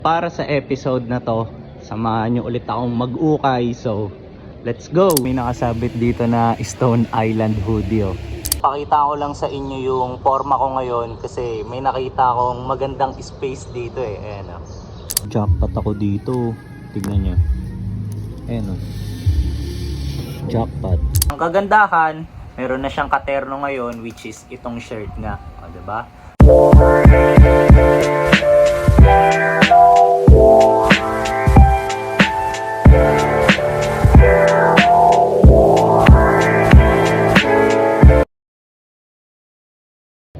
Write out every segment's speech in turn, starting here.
Para sa episode na to, samahan nyo ulit akong mag-ukay. So, let's go! May nakasabit dito na Stone Island hoodie. Pakita ko lang sa inyo yung forma ko ngayon kasi may nakita akong magandang space dito eh. Ayan o. Jackpot ako dito. Tignan nyo. Ayan o. Jackpot. Ang kagandahan, meron na siyang katerno ngayon, which is itong shirt nga. O, diba?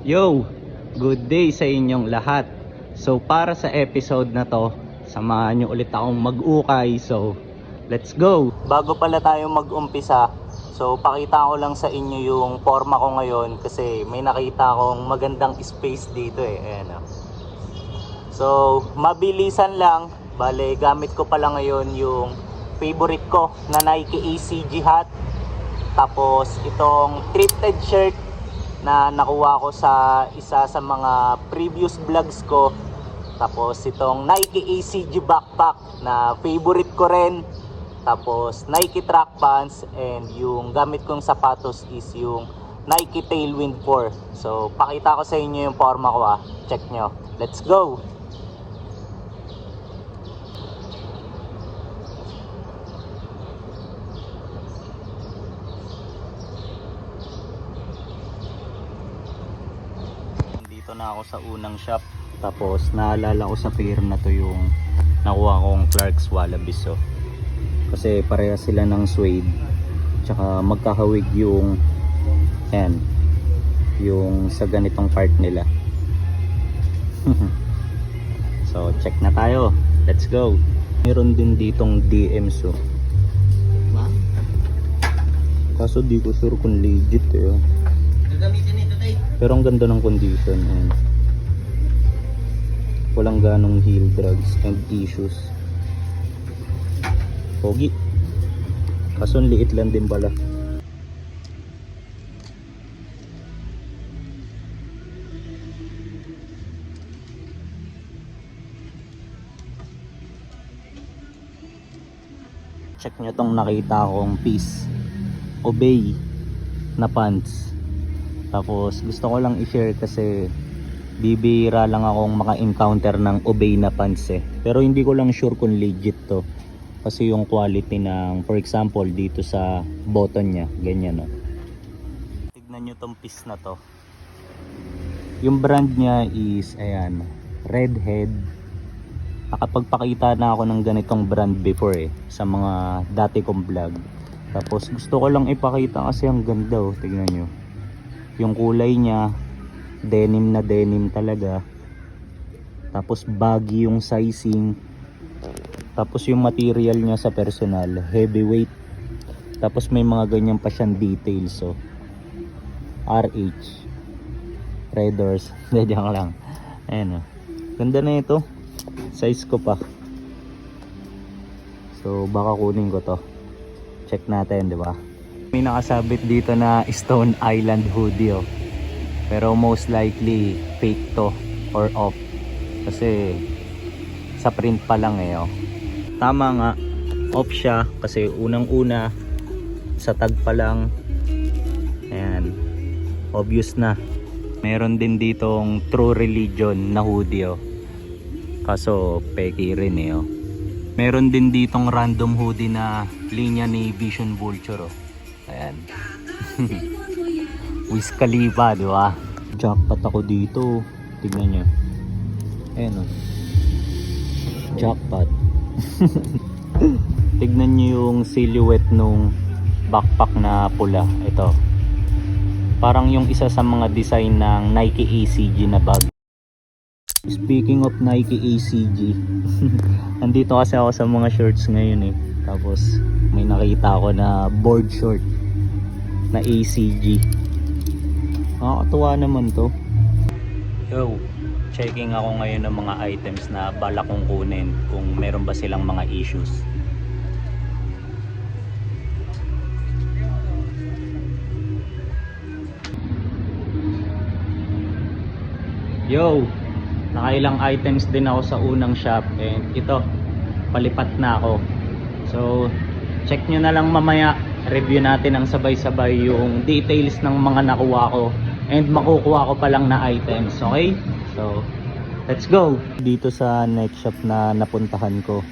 Yo! Good day sa inyong lahat. So para sa episode na to, samahan nyo ulit akong mag-ukay. So let's go! Bago pala tayo mag-umpisa, so pakita ko lang sa inyo yung forma ko ngayon kasi may nakita akong magandang space dito eh. Ayan o. So mabilisan lang, bale gamit ko pala ngayon yung favorite ko na Nike ACG hat. Tapos itong thrifted shirt na nakuha ko sa isa sa mga previous vlogs ko. Tapos itong Nike ACG backpack na favorite ko rin. Tapos Nike track pants, and yung gamit kong sapatos is yung Nike Tailwind 4. So pakita ko sa inyo yung forma ko Check nyo. Let's go! Na ako sa unang shop, tapos naalala ko sa pair na to yung nakuha kong Clark's Wallabies kasi pareha sila ng suede, tsaka magkahawig yung yan, yung sa ganitong part nila. So check na tayo, let's go. Meron din ditong DMs kaso di ko sure kung legit pero ang ganda ng condition. Ayan. Walang ganong heel drags and issues. Pogi. Kaso liit lang din pala. Check nyo tong nakita kong piece. Obey na pants. Tapos gusto ko lang i-share kasi bibihira lang akong maka-encounter ng Obey na pants Pero hindi ko lang sure kung legit to. Kasi yung quality ng, for example, dito sa button niya, ganyan Tignan nyo tong piece na to. Yung brand niya is, ayan, Redhead. Nakapagpakita na ako ng ganitong brand before sa mga dati kong vlog. Tapos gusto ko lang ipakita kasi ang ganda tignan nyo. Yung kulay niya denim na denim talaga. Tapos baggy yung sizing. Tapos yung material niya sa personal heavyweight. Tapos may mga ganyan pa siyang details RH Red Doors. Diyan lang. Ayan ganda na ito. Size ko pa. So baka kunin ko to. Check natin, di ba? May nakasabit dito na Stone Island hoodie pero most likely fake to or off kasi sa print pa lang Tama nga, off siya kasi unang una sa tag pa lang. Ayan, obvious na. Meron din ditong True Religion na hoodie kaso peki rin Meron din ditong random hoodie na linya ni Vision Vulture Ayan. Wiz Khalifa, di ba? Jackpot ako dito. Tignan nyo. Ayan Jackpot. Tignan nyo yung silhouette nung backpack na pula. Ito. Parang yung isa sa mga design ng Nike ACG na bag. Speaking of Nike ACG, nandito kasi ako sa mga shorts ngayon Tapos may nakita ako na board short na ACG. Nakakatuwa naman to. Yo, checking ako ngayon ng mga items na balak kong kunin kung meron ba silang mga issues. Yo, Nakailang items din ako sa unang shop, and ito, palipat na ako. So check nyo na lang mamaya, review natin ang sabay-sabay yung details ng mga nakuha ko and makukuha ko pa lang na items. Okay, so let's go. Dito sa next shop na napuntahan ko,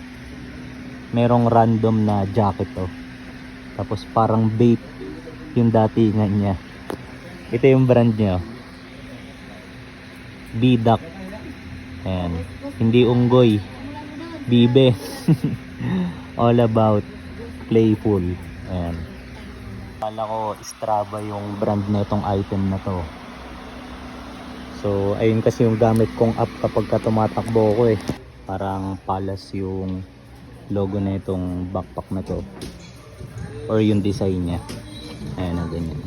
merong random na jacket to, tapos parang bait yung datingan niya. Ito yung brand niya, Bidak. Ayan, hindi unggoy, bibe. All about playful. Ayan, kala ko Strava yung brand na itong item na to. So ayun kasi yung gamit kong app kapag tumatakbo ko eh. Parang Palas yung logo na itong backpack na to, or yung design niya. Ayan, ganyan.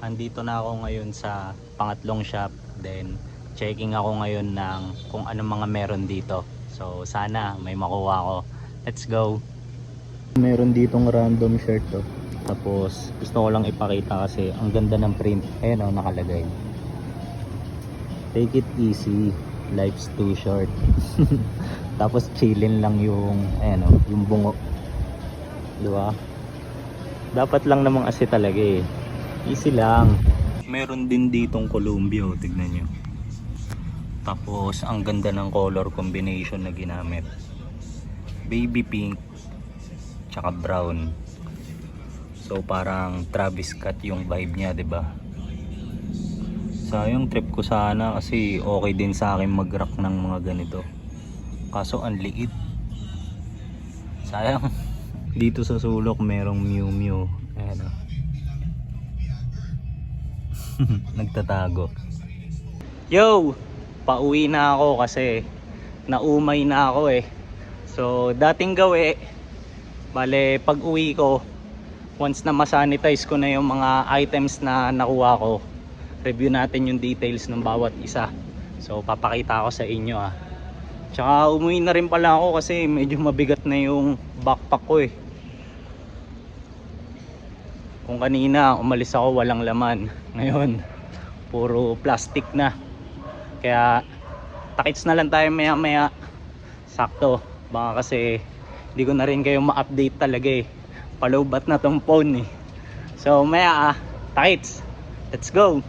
Andito na ako ngayon sa pangatlong shop, then checking ako ngayon ng kung ano mga meron dito. So sana may makuha ko. Let's go. Meron ditong random shirt to, tapos gusto ko lang ipakita kasi ang ganda ng print. Ayan o, nakalagay, take it easy, life's too short. Tapos chillin lang yung ayan o, yung bungo, diba? Dapat lang namang asi talaga eh, easy lang. Meron din ditong Columbia, tignan nyo. Tapos ang ganda ng color combination na ginamit, baby pink tsaka brown. So parang Travis Scott yung vibe niya, 'di ba? Sayang, trip ko sana kasi okay din sa akin mag-rock ng mga ganito. Kaso ang liit. Sayang. Dito sa sulok merong Miu Miu. Ayan o. Nagtatago. Yo! Pauwi na ako kasi naumay na ako eh. So dating gawi, bale pag uwi ko, once na masanitize ko na yung mga items na nakuha ko, review natin yung details ng bawat isa. So papakita ko sa inyo ah. Tsaka umuwi na rin pala ako kasi medyo mabigat na yung backpack ko eh. Kung kanina umalis ako walang laman, ngayon puro plastic na. Kaya takits na lang tayo maya maya. Sakto, baka kasi hindi ko na rin kayo ma-update talaga eh. Palubat na tong phone eh. So maya takits. Let's go.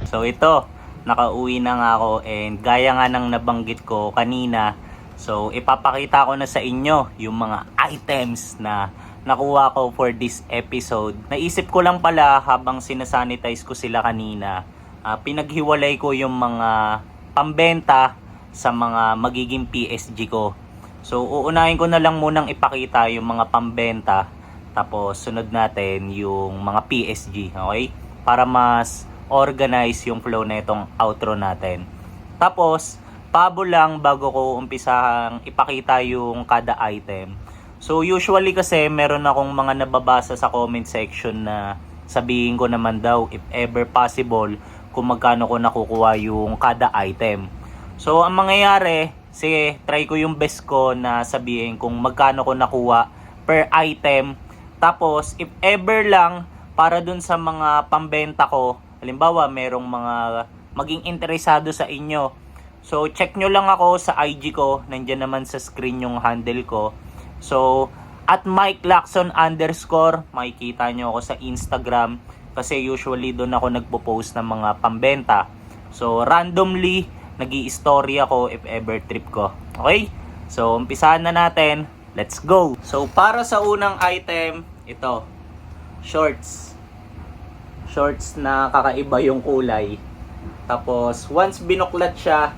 So ito, nakauwi na nga ako, and gaya nga ng nabanggit ko kanina, so ipapakita ko na sa inyo yung mga items na nakuha ko for this episode. Naisip ko lang pala habang sinasanitize ko sila kanina, pinaghiwalay ko yung mga pambenta sa mga magiging PSG ko. So uunahin ko na lang munang ipakita yung mga pambenta, tapos sunod natin yung mga PSG, okay? Para mas organize yung flow na itong outro natin. Tapos pabo lang bago ko umpisahang ipakita yung kada item. So usually kasi meron akong mga nababasa sa comment section na sabihin ko naman daw if ever possible kung magkano ko nakukuha yung kada item. So ang mangyayari, sige, try ko yung best ko na sabihin kung magkano ko nakuha per item. Tapos if ever lang, para dun sa mga pambenta ko, halimbawa merong mga maging interesado sa inyo, so check nyo lang ako sa IG ko, nandyan naman sa screen yung handle ko. So at Mike Lacson _ makikita nyo ako sa Instagram kasi usually doon ako nagpo-post ng mga pambenta. So randomly nag-i-story ako if ever trip ko. Okay? So umpisahan na natin. Let's go. So para sa unang item, ito, shorts. Shorts na kakaiba yung kulay. Tapos once binuklat siya,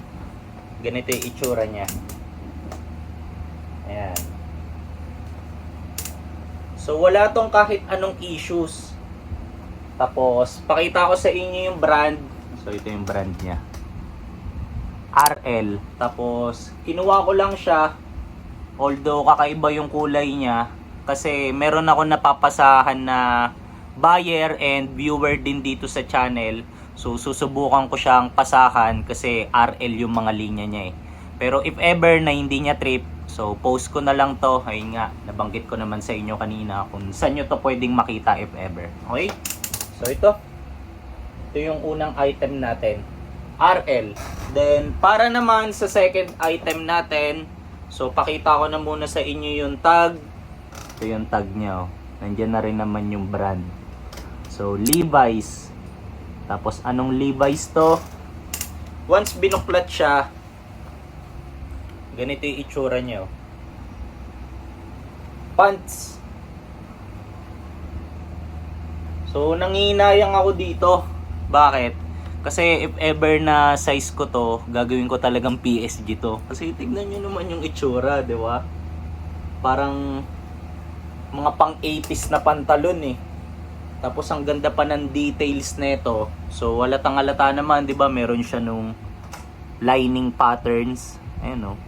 ganito yung itsura niya. Ayan. So wala tong kahit anong issues. Tapos pakita ko sa inyo yung brand. So ito yung brand niya, RL. Tapos kinuha ko lang siya, although kakaiba yung kulay niya, kasi meron ako napapasahan na buyer and viewer din dito sa channel. So susubukan ko siyang pasahan kasi RL yung mga linya niya eh. Pero if ever na hindi niya trip, so post ko na lang to. Ayun nga, nabanggit ko naman sa inyo kanina kung saan nyo to pwedeng makita if ever. Okay? So ito yung unang item natin. RL. Then, para naman sa second item natin, so pakita ko na muna sa inyo yung tag. Ito yung tag niya. Nandiyan na rin naman yung brand. So, Levi's. Tapos, anong Levi's to? Once binuklat siya, ganito yung itsura niya. Pants. So, nangihinayang ako dito. Bakit? Kasi if ever na size ko to, gagawin ko talagang PSG to. Kasi tignan nyo naman yung itsura, di ba? Parang mga pang 80s na pantalon eh. Tapos ang ganda pa ng details nito. So halatang halata naman, 'di ba? Meron siya nung lining patterns. Ayun oh.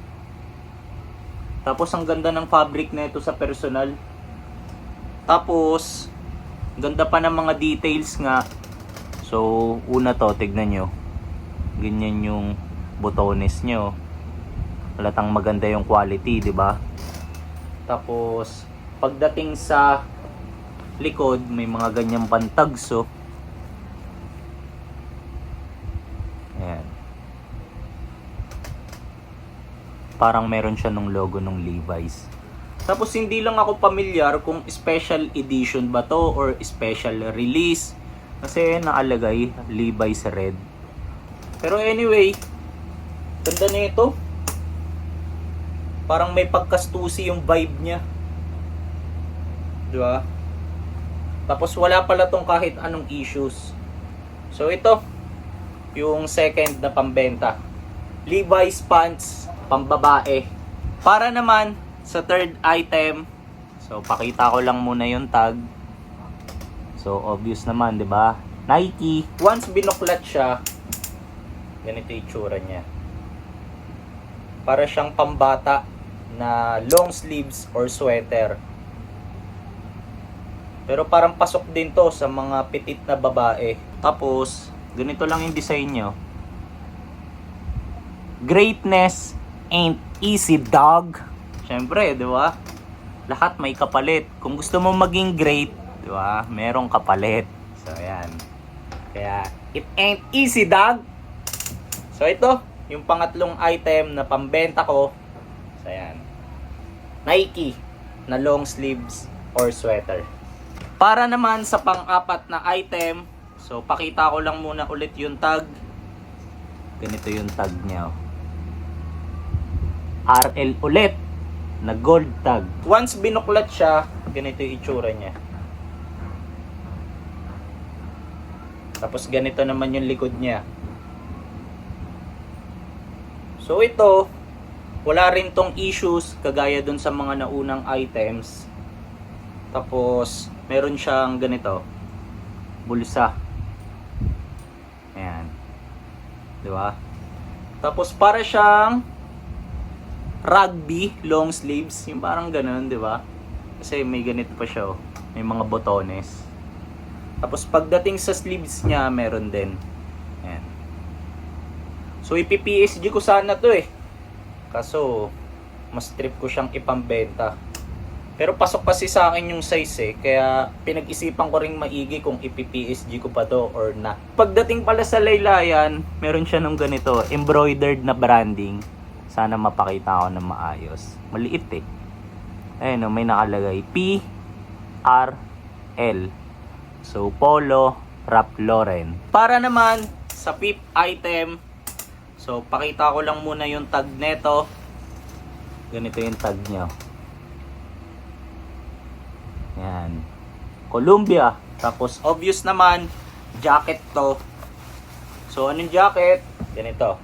Tapos ang ganda ng fabric nito sa personal. Tapos ganda pa ng mga details nga. So una to, tignan nyo. Ganyan yung botones nyo. Halatang maganda yung quality, 'di ba? Tapos pagdating sa likod, may mga ganyang pantags, so ayan, parang meron siya nung logo ng Levi's. Tapos hindi lang ako pamilyar kung special edition ba to or special release, kasi nakalagay Levi's red. Pero anyway, ganda na ito. Parang may pagkastusi yung vibe niya, diba? Tapos wala pala tong kahit anong issues. So ito, yung second na pambenta. Levi's pants, pambabae. Para naman sa third item, so pakita ko lang muna yung tag. So obvious naman, 'di ba? Nike. Once binuklat siya, ganito yung itsura niya. Para siyang pambata na long sleeves or sweater. Pero parang pasok din to sa mga petit na babae. Tapos, ganito lang yung design nyo. Greatness ain't easy, dog. Syempre, di ba? Lahat may kapalit. Kung gusto mo maging great, di ba? Merong kapalit. So, ayan. Kaya, it ain't easy, dog. So, ito, yung pangatlong item na pambenta ko. So, ayan. Nike na long sleeves or sweater. Para naman sa pang-apat na item, so pakita ko lang muna ulit yung tag. Ganito yung tag niya. RL ulit na gold tag. Once binuklat siya, ganito yung itsura niya. Tapos ganito naman yung likod niya. So ito, wala rin tong issues kagaya dun sa mga naunang items. Tapos meron siyang ganito, bulsa. Ayan. 'Di ba? Tapos para siyang rugby long sleeves, yung parang ganoon, 'di ba? Kasi may ganito pa siya, oh. May mga botones. Tapos pagdating sa sleeves niya, meron din. Ayan. So ipi-PSG ko sana 'to eh. Kaso mas trip ko siyang ipambenta. Pero pasok kasi sa akin yung size eh. Kaya pinag-isipan ko ring maigi kung ipi-PSG ko pa to or na. Pagdating pala sa laylayan, meron siya nung ganito, embroidered na branding. Sana mapakita ko na maayos. Maliit eh. Ayun oh, may nakalagay P R L. So Polo Ralph Lauren. Para naman sa fifth item, so pakita ko lang muna yung tag neto. Ganito yung tag niya. Yan. Columbia. Tapos obvious naman, jacket to. So anong jacket? Ganito.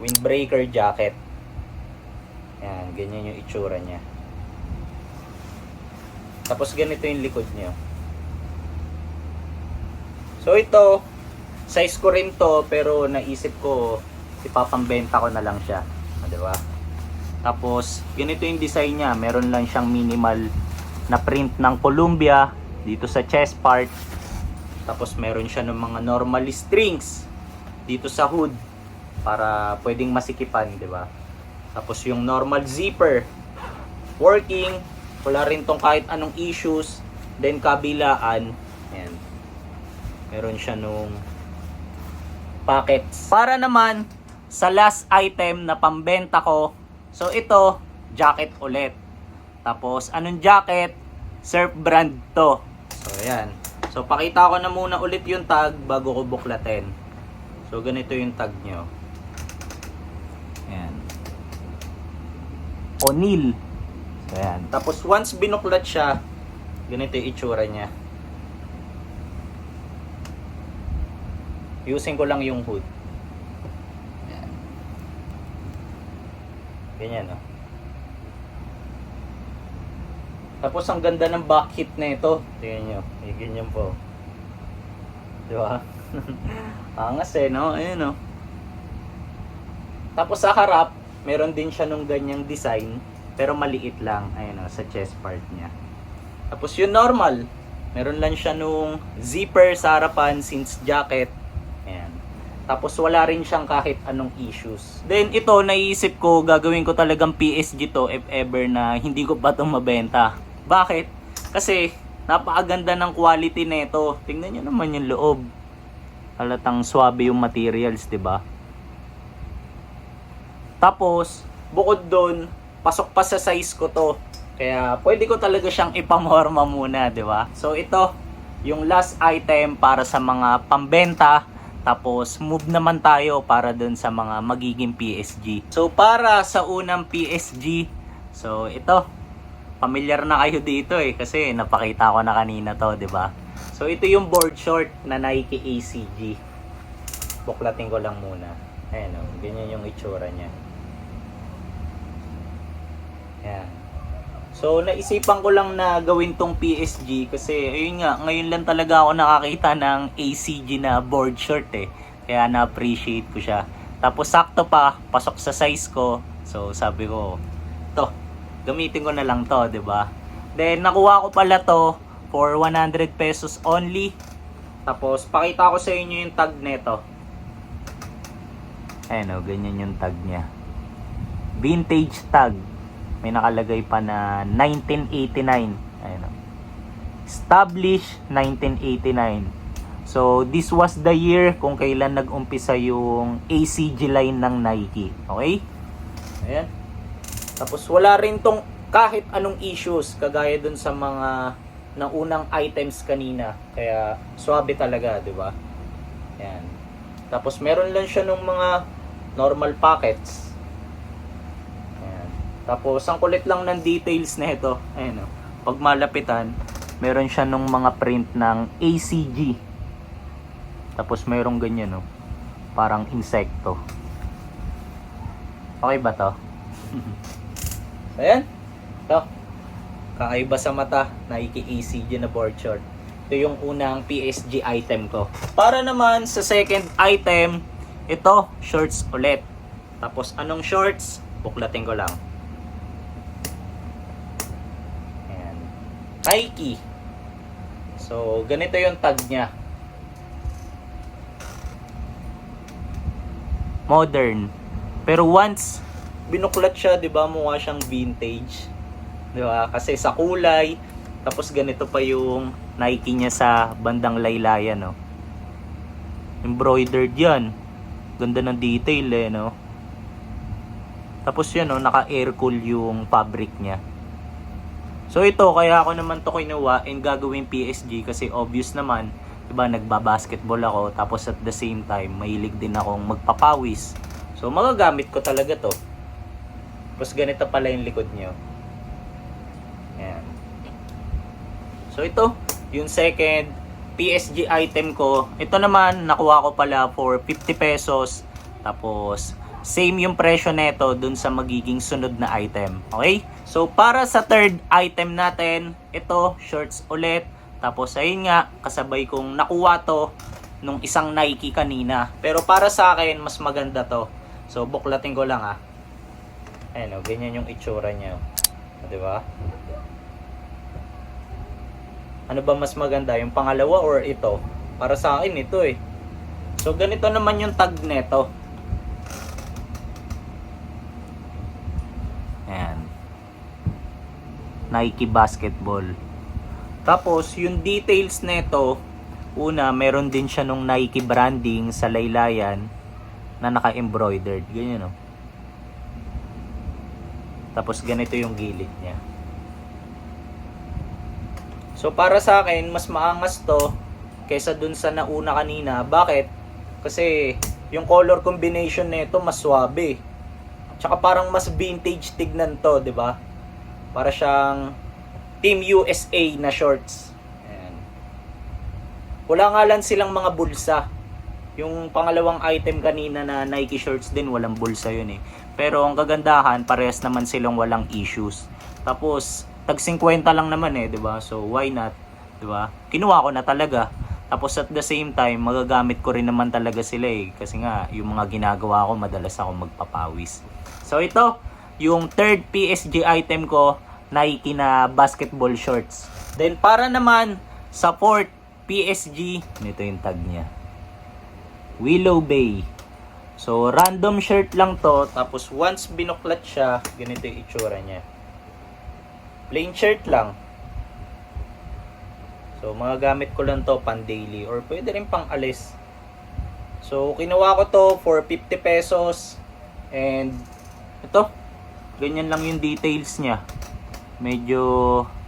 Windbreaker jacket. Yan, ganyan yung itsura niya. Tapos ganito yung likod niya. So ito, size ko rin to, pero naisip ko ipapambenta ko na lang siya. Di ba? Tapos ganito yung design niya. Meron lang siyang minimal na print ng Columbia dito sa chest part. Tapos meron siya ng mga normal strings dito sa hood para pwedeng masikipan, di ba? Tapos yung normal zipper working, wala rin tong kahit anong issues. Then kabilaan, ayan, meron siya nung pockets. Para naman sa last item na pambenta ko, so ito, jacket ulit. Tapos anong jacket? Surf brand to. So ayan. So pakita ko na muna ulit yung tag bago ko buklatin. So ganito yung tag nyo. Ayan. O'Neill. So ayan. Tapos once binuklat siya, ganito yung itsura niya. Using ko lang yung hood. Ayan. Ganyan, no? Tapos ang ganda ng back hit na ito. Tingnan nyo. Ganyan po. Diba? Angas eh, no? Ayun, no? Tapos sa harap, meron din siya nung ganyang design. Pero maliit lang. Ayun, no? Sa chest part niya. Tapos yung normal, meron lang siya nung zipper sa harapan since jacket. Ayan. Tapos wala rin siyang kahit anong issues. Then ito, naisip ko, gagawin ko talagang PSG to if ever na hindi ko pa itong mabenta. Bakit? Kasi napakaganda ng quality nito. Tingnan nyo naman yung loob. Halatang swabe yung materials, 'di ba? Tapos, bukod doon, pasok pa sa size ko to. Kaya pwede ko talaga siyang ipamorma muna, 'di ba? So ito, yung last item para sa mga pambenta. Tapos move naman tayo para dun sa mga magiging PSG. So para sa unang PSG, so ito, familiar na kayo dito eh kasi napakita ko na kanina to, 'di ba? So ito yung board short na Nike ACG. Buklatin ko lang muna. Ayan oh, ganyan yung itsura niya. Ayan. So naisipan ko lang na gawin tong PSG kasi ayun nga, ngayon lang talaga ako nakakita ng ACG na board short eh. Kaya na-appreciate ko siya. Tapos sakto pa, pasok sa size ko. So sabi ko, to, gamitin ko na lang to, 'di ba? Then nakuha ko pala to for 100 pesos only. Tapos pakita ko sa inyo yung tag nito. Ayan o, ganyan yung tag niya. Vintage tag. May nakalagay pa na 1989. Ayan o. Established 1989. So, this was the year kung kailan nag-umpisa yung ACG line ng Nike. Okay? Ayan. Tapos, wala rin tong kahit anong issues kagaya dun sa mga naunang items kanina. Kaya, swabe talaga, di ba? Ayan. Tapos, meron lang siya ng mga normal pockets. Tapos, ang kulit lang ng details na ito. Ayan o. Pag malapitan, meron siya nung mga print ng ACG. Tapos, merong ganyan o. Parang insekto. Okay ba to? Ayan. Ito. Kakaiba sa mata. Nike ACG na board short. Ito yung unang PSG item ko. Para naman sa second item, ito, shorts ulit. Tapos, anong shorts? Buklatin ko lang. Nike. So, ganito yung tag niya. Modern. Pero once binuklat siya, 'di ba, mukha siyang vintage. 'Di ba? Kasi sa kulay, tapos ganito pa yung Nike niya sa bandang laylayan, no. Embroidered 'yan. Ganda ng detail eh, no. Tapos 'yan, no, naka-air cool yung fabric niya. So ito, kaya ako naman to kinuha and gagawin PSG kasi obvious naman, diba, nagbabasketball ako tapos at the same time, mahilig din akong magpapawis. So magagamit ko talaga to. Tapos ganito pala yung likod nyo. Ayan. So ito, yung second PSG item ko. Ito naman, nakuha ko pala for 50 pesos. Tapos, same yung presyo neto dun sa magiging sunod na item. Okay? So, para sa third item natin, ito, shorts ulit. Tapos, ayun nga, kasabay kong nakuha to nung isang Nike kanina. Pero para sa akin, mas maganda to. So, buklatin ko lang ha. Ayan o, ganyan yung itsura niya. O, diba? Ano ba mas maganda? Yung pangalawa or ito? Para sa akin, ito eh. So, ganito naman yung tag neto. Nike basketball. Tapos, yung details nito, Una, meron din siya nung Nike branding sa laylayan na naka-embroidered. Ganyan, no? Tapos ganito yung gilid niya. So para sa akin, mas maangas to kaysa dun sa nauna kanina. Bakit? Kasi yung color combination nito mas swabe. Tsaka parang mas vintage tignan to, 'di ba? Para siyang Team USA na shorts. Ayan. Wala nga lang silang mga bulsa. Yung pangalawang item kanina na Nike shorts din, walang bulsa yun eh. Pero ang kagandahan, parehas naman silang walang issues. Tapos tag 50 lang naman eh, 'di ba? So why not, 'di ba? Kinuha ko na talaga. Tapos at the same time, magagamit ko rin naman talaga sila eh. Kasi nga, yung mga ginagawa ko, madalas ako magpapawis. So ito, yung third PSG item ko, Nike na basketball shorts. Then para naman sa fourth PSG, nito yung tag niya. Willow Bay. So random shirt lang to. Tapos once binuklat siya, ganito yung itsura niya. Plain shirt lang. So magagamit ko lang to pan daily or pwede rin pang alis. So kinuha ko to for 50 pesos. And ito, ganyan lang yung details niya. Medyo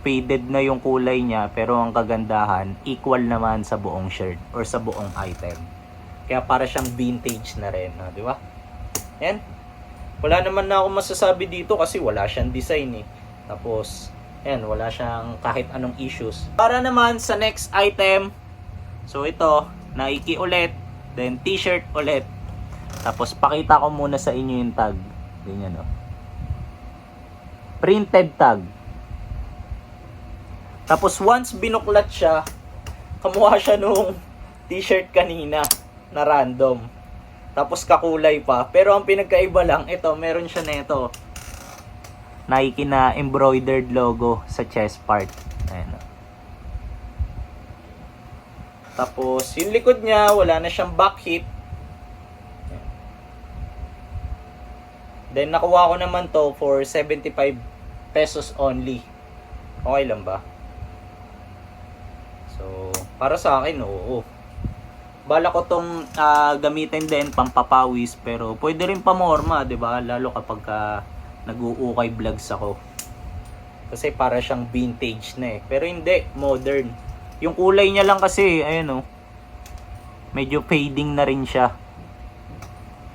faded na yung kulay niya, pero ang kagandahan, equal naman sa buong shirt or sa buong item. Kaya para siyang vintage na rin, di ba? Yan. Wala naman na ako masasabi dito kasi wala siyang design eh. Tapos, yan, wala siyang kahit anong issues. Para naman sa next item, so ito, Nike ulit, then t-shirt ulit. Tapos pakita ko muna sa inyo yung tag. Ganyan, no? Printed tag. Tapos once binuklat siya, kamukha siya nung t-shirt kanina na random. Tapos kakulay pa. Pero ang pinagkaiba lang, ito, meron siya nito. Nike na embroidered logo sa chest part. Ayan. Tapos yung likod niya, wala na siyang back hip. Then nakuha ko naman to for 75 pesos only. Okay lang ba? So, para sa akin, oo. Bala ko tong gamitin din pampapawis, pero pwede rin pamorma, 'di ba? Lalo kapag nag-uukay vlogs ako. Kasi para siyang vintage na eh. Pero hindi, modern. Yung kulay niya lang kasi, ayun oh. Medyo fading na rin siya.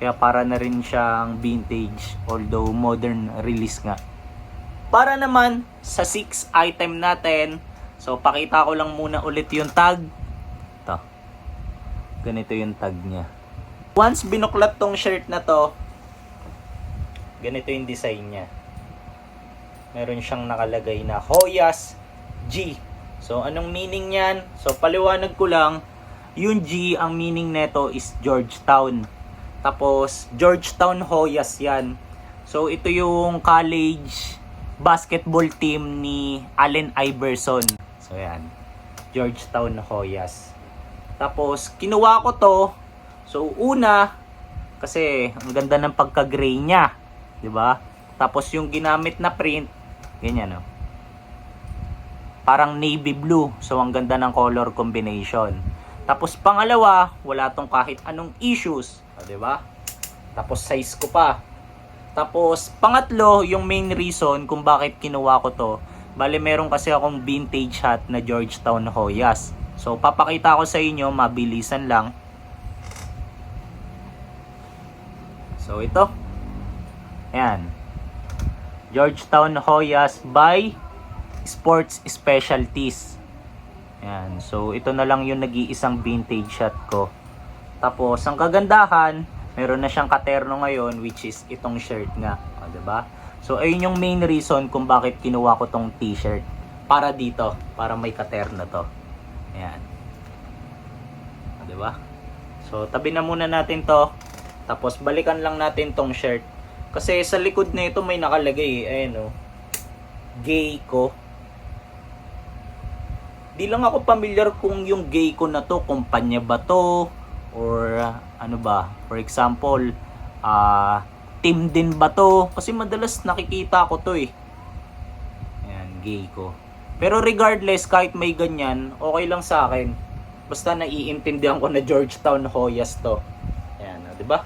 Kaya para na rin siyang vintage, although modern release nga. Para naman sa 6 item natin, so pakita ko lang muna ulit yung tag. Ito. Ganito yung tag niya. Once binuklat tong shirt na to, ganito yung design niya. Meron siyang nakalagay na Hoyas G. So anong meaning niyan? So paliwanag ko lang, yung G, ang meaning neto is Georgetown. Tapos Georgetown Hoyas yan. So ito yung college basketball team ni Allen Iverson. So yan, Georgetown Hoyas. Tapos kinuha ko to. So una, kasi ang ganda ng pagka-gray niya, 'di ba? Tapos yung ginamit na print, ganyan oh. Parang navy blue. So ang ganda ng color combination. Tapos pangalawa, wala tong kahit anong issues, 'di ba? Tapos size ko pa. Tapos pangatlo, yung main reason kung bakit kinuha ko to, bale meron kasi akong vintage hat na Georgetown Hoyas. So papakita ko sa inyo, mabilisan lang. So ito. Ayan. Georgetown Hoyas by Sports Specialties. Ayan. So ito na lang yung nag-iisang vintage hat ko. Tapos ang kagandahan, meron na siyang katerno ngayon, which is itong shirt nga, o, diba? So ayun yung main reason kung bakit kinuha ko tong t-shirt, para dito, para may katerno to. Ayan, o, diba? So tabi na muna natin to. Tapos balikan lang natin tong shirt, kasi sa likod na ito may nakalagay, ayan o, Geico. Di lang ako familiar kung yung Geico na to, kumpanya ba to, or ano ba, for example, team din ba to? Kasi madalas nakikita ko to eh. Ayan, Geico. Pero regardless, kahit may ganyan, okay lang sa akin. Basta naiintindihan ko na Georgetown Hoyas to. Ayan, di ba?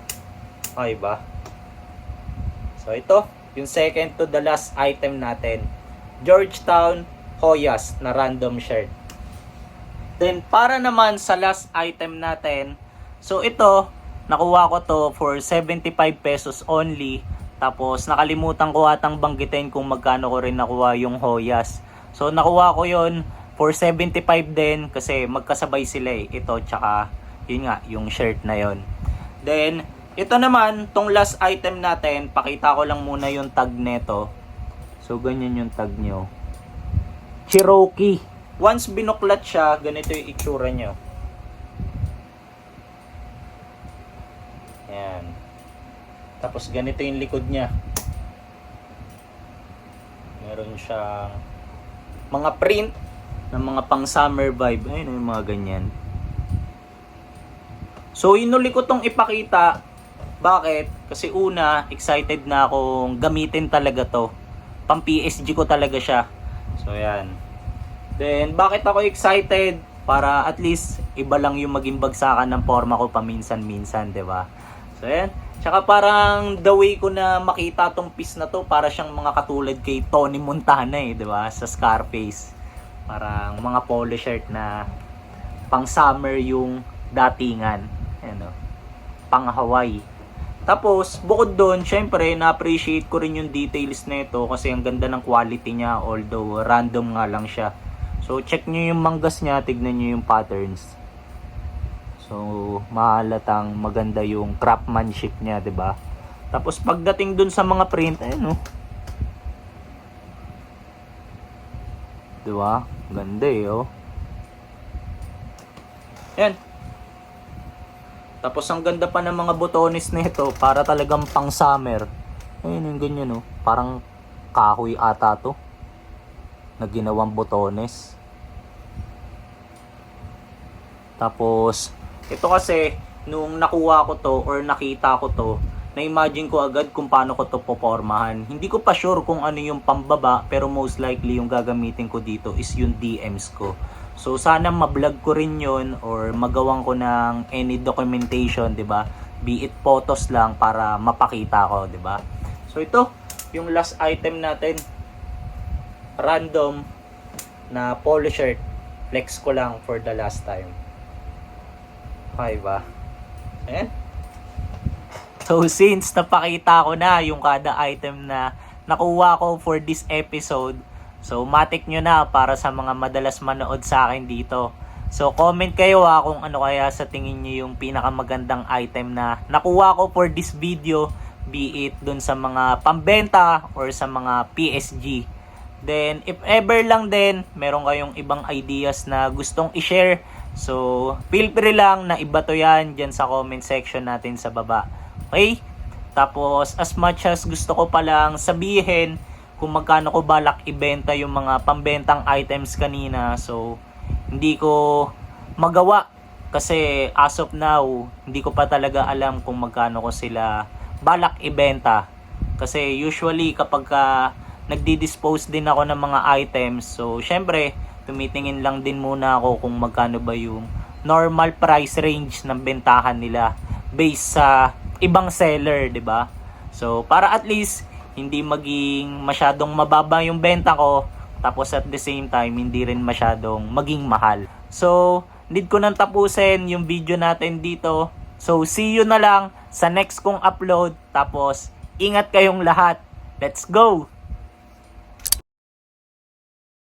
Okay ba? So ito, yung second to the last item natin. Georgetown Hoyas na random shirt. Then para naman sa last item natin, so ito, nakuha ko to for 75 pesos only. Tapos nakalimutan ko atang banggitin kung magkano ko rin nakuha yung Hoyas. So nakuha ko yon for 75 din kasi magkasabay sila eh. Ito tsaka yun nga, yung shirt na yon. Then ito naman, tong last item natin, pakita ko lang muna yung tag neto. So ganyan yung tag nyo. Cherokee. Once binuklat siya, ganito yung itsura nyo. Ayan. Tapos ganito yung likod niya. Meron siyang mga print ng mga pang summer vibe. Ayun yung mga ganyan. So inuli ko tong ipakita. Bakit? Kasi una, excited na akong gamitin talaga to. Pang PSG ko talaga siya. So ayan. Then, bakit ako excited? Para at least iba lang yung maging bagsakan ng forma ko paminsan-minsan, 'di ba? So, ayan. Tsaka parang the way ko na makita tong piece na to, para siyang mga katulad kay Tony Montana eh, 'di ba? Sa Scarface. Parang mga polo shirt na pang summer yung datingan. Ayan o. Pang Hawaii. Tapos, bukod doon, syempre, na-appreciate ko rin yung details nito kasi ang ganda ng quality niya, although random nga lang siya. So, check nyo yung manggas niya, tignan nyo yung patterns. So, mahalatang maganda yung craftsmanship niya, 'di ba? Tapos, pagdating dun sa mga print, ayun oh. 'Di ba? Ganda eh, oh. Ayan. Tapos, ang ganda pa ng mga botones nito, para talagang pang summer. Ayun yung ganyan, oh. Parang kahoy ata to na ginawang botones. Tapos, ito kasi, nung nakuha ko to or nakita ko to, na-imagine ko agad kung paano ko to popormahan. Hindi ko pa sure kung ano yung pambaba, pero most likely yung gagamitin ko dito is yung DMs ko. So, sana ma-vlog ko rin yun or magawang ko ng any documentation, 'di ba? Be it photos lang para mapakita ko, 'di ba? So, ito, yung last item natin. Random na polo shirt. Flex ko lang for the last time. Okay ba? Ayan. So since napakita ko na yung kada item na nakuha ko for this episode, so matik nyo na para sa mga madalas manood sa akin dito. So comment kayo kung ano kaya sa tingin nyo yung pinakamagandang item na nakuha ko for this video, be it dun sa mga pambenta or sa mga PSG. Then if ever lang din meron kayong ibang ideas na gustong i-share, so feel free lang na ibato yan dyan sa comment section natin sa baba. Okay? Tapos as much as gusto ko palang sabihin kung magkano ko balak ibenta yung mga pambentang items kanina, so hindi ko magawa kasi as of now hindi ko pa talaga alam kung magkano ko sila balak ibenta. Kasi usually kapag nagdi-dispose din ako ng mga items, so syempre tumitingin lang din muna ako kung magkano ba yung normal price range ng bentahan nila based sa ibang seller, 'di ba? So para at least hindi maging masyadong mababa yung benta ko, tapos at the same time hindi rin masyadong maging mahal. So need ko nang tapusin yung video natin dito. So see you na lang sa next kong upload. Tapos ingat kayong lahat. Let's go!